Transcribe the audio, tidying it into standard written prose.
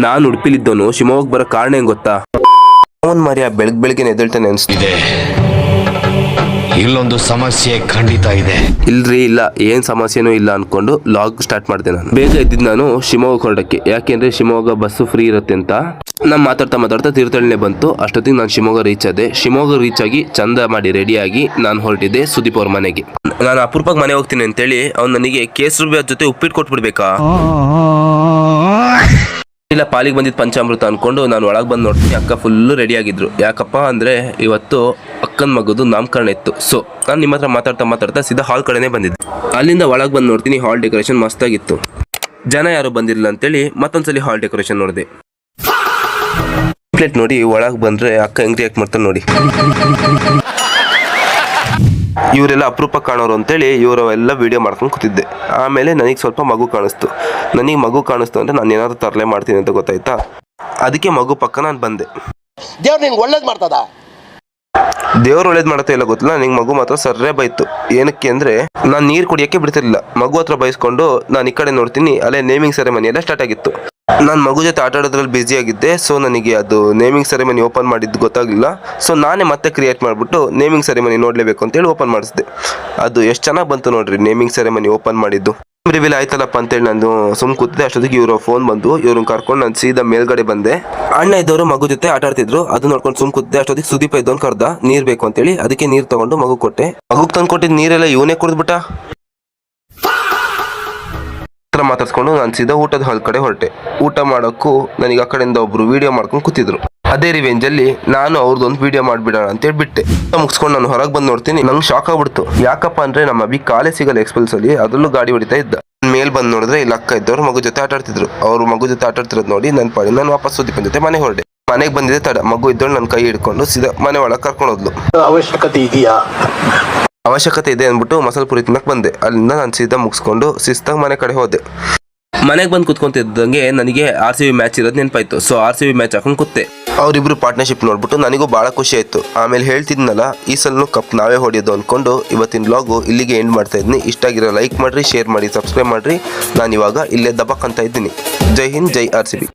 ನಾನು ಉಡುಪಿಲಿದ್ದವನು ಶಿವಮೊಗ್ಗ ಬರೋ ಕಾರಣ ಹೆಂಗ್ ಗೊತ್ತಾ? ಅವನ್ ಮರ್ಯ ಬೆಳಗ್ಗೆ ಎದ್ದೇಳ್ತಾನೆ ಅನ್ಸ್ತಿದೆ. ಇಲ್ಲೊಂದು ಸಮಸ್ಯೆ ಖಂಡಿತ ಇದೆ. ಇಲ್ರಿ ಇಲ್ಲ, ಏನ್ ಸಮಸ್ಯೆನೂ ಇಲ್ಲ ಅನ್ಕೊಂಡು ಲಾಗ್ ಸ್ಟಾರ್ಟ್ ಮಾಡಿದೆ. ನಾನು ಬೇಗ ಎದ್ದಿದ್ದು ನಾನು ಶಿವಮೊಗ್ಗ ಹೊರಡಕ್ಕೆ. ಯಾಕೆಂದ್ರೆ ಶಿವಮೊಗ್ಗ ಬಸ್ಸು ಫ್ರೀ ಇರುತ್ತೆ ಅಂತ. ನಾನು ಮಾತಾಡ್ತಾ ತೀರ್ಥಹಳ್ಳಿ ಬಂತು. ಅಷ್ಟೊತ್ತಿಗೆ ನಾನು ಶಿವಮೊಗ್ಗ ರೀಚ್ ಆದೆ. ಶಿವಮೊಗ್ಗ ರೀಚ್ ಆಗಿ ಚಂದ ಮಾಡಿ ರೆಡಿಯಾಗಿ ನಾನು ಹೊರಟಿದ್ದೆ ಸುದೀಪ್ ಅವ್ರ ಮನೆಗೆ. ನಾನು ಅಪರೂಪಕ್ಕೆ ಮನೆ ಹೋಗ್ತೀನಿ ಅಂತೇಳಿ ಅವ್ನು ನನಗೆ ಕೇಸರಿ ಬಾತ್ ಜೊತೆ ಉಪ್ಪಿಟ್ಟು ಕೊಟ್ಬಿಡ್ಬೇಕಾ? ಇಲ್ಲ, ಪಾಲಿಗೆ ಬಂದಿದ್ದು ಪಂಚಾಮೃತ ಅನ್ಕೊಂಡು ನಾನು ಒಳಗೆ ಬಂದು ನೋಡ್ತೀನಿ. ಅಕ್ಕ ಫುಲ್ಲು ರೆಡಿ ಆಗಿದ್ರು. ಯಾಕಪ್ಪ ಅಂದ್ರೆ ಇವತ್ತು ಅಕ್ಕನ ಮಗದು ನಾಮಕರಣ ಇತ್ತು. ಸೊ ನಾನು ನಿಮ್ಮ ಹತ್ರ ಮಾತಾಡ್ತಾ ಸೀದಾ ಹಾಲ್ ಕಡೆನೇ ಬಂದಿದ್ದೆ. ಅಲ್ಲಿಂದ ಒಳಗೆ ಬಂದು ನೋಡ್ತೀನಿ, ಹಾಲ್ ಡೆಕೋರೇಷನ್ ಮಸ್ತಾಗಿತ್ತು. ಜನ ಯಾರು ಬಂದಿರಲಿಲ್ಲ ಅಂತೇಳಿ ಮತ್ತೊಂದ್ಸಲಿ ಹಾಲ್ ಡೆಕೋರೇಷನ್ ನೋಡಿದೆ. ಪ್ಲೇಟ್ ನೋಡಿ ಒಳಗೆ ಬಂದ್ರೆ ಅಕ್ಕ ಹೆಂಗ್ ರಿಯಾಕ್ಟ್ ಮಾಡ್ತಾರೆ ನೋಡಿ. ಇವರೆಲ್ಲ ಅಪರೂಪ ಕಾಣೋರು ಅಂತೇಳಿ ಇವರೆಲ್ಲ ವಿಡಿಯೋ ಮಾಡ್ಕೊಂಡು ಕೂತಿದ್ದೆ. ಆಮೇಲೆ ನನಗೆ ಸ್ವಲ್ಪ ಮಗು ಕಾಣಿಸ್ತು. ಅಂದ್ರೆ ನಾನು ಏನಾದ್ರು ತರಲೆ ಮಾಡ್ತೀನಿ ಅಂತ ಗೊತ್ತಾಯ್ತಾ. ಅದಕ್ಕೆ ಮಗು ಪಕ್ಕ ನಾನು ಬಂದೆ. ದೇವ್ರು ನಿಂಗೆ ಒಳ್ಳೇದು ಮಾಡ್ತದ? ದೇವ್ರು ಒಳ್ಳೇದು ಮಾಡತ್ತೆ ಇಲ್ಲ ಗೊತ್ತಿಲ್ಲ, ನಿಂಗೆ ಮಗು ಮಾತ್ರ ಸರ್ರೇ ಬೈತು. ಏನಕ್ಕೆ ಅಂದ್ರೆ ನಾನು ನೀರು ಕುಡಿಯೋಕ್ಕೆ ಬಿಡ್ತಿರ್ಲಿಲ್ಲ. ಮಗು ಹತ್ರ ಬೈಸ್ಕೊಂಡು ನಾನು ಈ ಕಡೆ ನೋಡ್ತೀನಿ, ಅಲ್ಲೇ ನೇಮಿಂಗ್ ಸೆರೆಮನಿ ಎಲ್ಲ ಸ್ಟಾರ್ಟ್ ಆಗಿತ್ತು. ನಾನು ಮಗು ಜೊತೆ ಆಟ ಆಡೋದ್ರಲ್ಲಿ ಬ್ಯುಸಿ ಆಗಿದ್ದೆ. ಸೊ ನನಗೆ ಅದು ನೇಮಿಂಗ್ ಸೆರೆಮನಿ ಓಪನ್ ಮಾಡಿದ್ದು ಗೊತ್ತಾಗಲಿಲ್ಲ. ಸೊ ನಾನೇ ಮತ್ತೆ ಕ್ರಿಯೇಟ್ ಮಾಡಿಬಿಟ್ಟು ನೇಮಿಂಗ್ ಸೆರೆಮನಿ ನೋಡಲೇಬೇಕು ಅಂತೇಳಿ ಓಪನ್ ಮಾಡಿಸಿದೆ. ಅದು ಎಷ್ಟು ಚೆನ್ನಾಗಿ ಬಂತು ನೋಡ್ರಿ ನೇಮಿಂಗ್ ಸೆರೆಮನಿ ಓಪನ್ ಮಾಡಿದ್ದು. ರಿವೀಲ್ ಆಯ್ತಲ್ಲಪ್ಪ ಅಂತೇಳಿ ನಾನು ಸುಮ್ ಕೂತಿದ್ದೆ. ಅಷ್ಟೊತ್ತಿಗೆ ಇವರು ಫೋನ್ ಬಂದು ಇವ್ರನ್ನ ಕರ್ಕೊಂಡು ನಾನು ಸೀದಾ ಮೇಲ್ಗಡೆ ಬಂದೆ. ಅಣ್ಣ ಇದ್ದವರು ಮಗು ಜೊತೆ ಆಟ ಆಡ್ತಿದ್ರು. ಅದು ನೋಡ್ಕೊಂಡು ಸುಮ್ ಕೂತಿದ್ದೆ. ಅಷ್ಟೊತ್ತಿಗೆ ಸುದೀಪ ಇದ್ದವನು ಕರ್ದ ನೀರ್ ಬೇಕು ಅಂತೇಳಿ. ಅದಕ್ಕೆ ನೀರ್ ತಗೊಂಡು ಮಗು ಕೊಟ್ಟೆ. ಮಗುಗ್ ತಂದು ಕೊಟ್ಟಿದ್ದು ನೀರೆಲ್ಲ ಇವನೇ ಕುಡಿದ್ಬಿಟ್ಟ. ಮಾತಾಡ್ಸ್ಕೊಂಡು ನಾನು ಸೀದಾ ಊಟದ ಹಾಲ್ ಕಡೆ ಹೊರಟೆ. ಊಟ ಮಾಡೋಕ್ಕೂ ನನಗೆ ಆ ಕಡೆಯಿಂದ ಒಬ್ರು ವಿಡಿಯೋ ಮಾಡ್ಕೊಂಡು ಕೂತಿದ್ರು. ಅದೇ ರಿವೆಂಜಲ್ಲಿ ನಾನು ಅವ್ರದ್ದೊಂದು ವಿಡಿಯೋ ಮಾಡಿಬಿಡೋಣ ಅಂತೇಳಿ ಬಿಟ್ಟೆ. ಮುಗಿಸ್ಕೊಂಡು ನಾನು ಹೊರಗೆ ಬಂದು ನೋಡ್ತೀನಿ, ನಂಗೆ ಶಾಕ್ ಆಗ್ಬಿಡ್ತು. ಯಾಕಪ್ಪ ಅಂದ್ರೆ ನಮ್ಮ ಅಭಿ ಕಾಲೇ ಸಿಗಲ್ಲ ಎಕ್ಸ್ಪಲ್ಸ್ ಅಲ್ಲಿ, ಅದರಲ್ಲೂ ಗಾಡಿ ಹೊಡಿತಾ ಇದ್ದ. ಮೇಲ್ ಬಂದು ನೋಡಿದ್ರೆ ಇಲ್ಲಿ ಅಕ್ಕ ಇದ್ದವ್ರು ಮಗು ಜೊತೆ ಆಟ ಆಡ್ತಿದ್ರು. ಅವ್ರು ಮಗು ಜೊತೆ ಆಟ ಆಡ್ತಿರೋದು ನೋಡಿ ನನ್ನ ಪಾಡಿ ನಾನು ವಾಪಸ್ ಸುದೀಪನ್ ಜೊತೆ ಮನೆ ಹೊರಡೆ. ಮನೆಗೆ ಬಂದಿದ್ದೆ ತಡ. ಮಗು ಇದ್ದವ್ರು ನನ್ನ ಕೈ ಹಿಡ್ಕೊಂಡು ಸೀದಾ ಮನೆ ಒಳಗೆ ಕರ್ಕೊಂಡು ಹೋದ್ಲು. ಅವಶ್ಯಕತೆ ಇದೆ ಅಂದ್ಬಿಟ್ಟು ಮಸಾಲೆ ಪುರಿ ತಿನ್ನಕ್ಕೆ ಬಂದೆ. ಅಲ್ಲಿಂದ ನಾನು ಸೀದಾ ಮುಗಿಸ್ಕೊಂಡು ಶಿಸ್ತಾಗಿ ಮನೆ ಕಡೆ ಹೋದೆ. ಮನೆಗೆ ಬಂದು ಕುತ್ಕೊಂತಿದ್ದಂಗೆ ನನಗೆ RCB ಮ್ಯಾಚ್ ಇರೋದು ನೆನಪಾಯ್ತು. ಸೊ RCB ಮ್ಯಾಚ್ ಹಾಕೊಂಡು ಕೂತೆ. ಅವರಿಬ್ರು ಪಾರ್ಟ್ನರ್ಶಿಪ್ ನೋಡ್ಬಿಟ್ಟು ನನಗೂ ಭಾಳ ಖುಷಿ ಆಯಿತು. ಆಮೇಲೆ ಹೇಳ್ತಿದ್ನಲ್ಲ ಈ ಸಲನೂ ಕಪ್ ನಾವೇ ಹೊಡೆಯೋದು ಅಂದ್ಕೊಂಡು ಇವತ್ತಿನ ವ್ಲಾಗು ಇಲ್ಲಿಗೆ ಎಂಡ್ ಮಾಡ್ತಾ ಇದ್ದೀನಿ. ಇಷ್ಟ ಆಗಿರೋ ಲೈಕ್ ಮಾಡಿರಿ, ಶೇರ್ ಮಾಡಿ, ಸಬ್ಸ್ಕ್ರೈಬ್ ಮಾಡಿರಿ. ನಾನು ಇವಾಗ ಇಲ್ಲೇ ದಬಕ್ ಅಂತ ಇದ್ದೀನಿ. ಜೈ ಹಿಂದ್, ಜೈ RCB.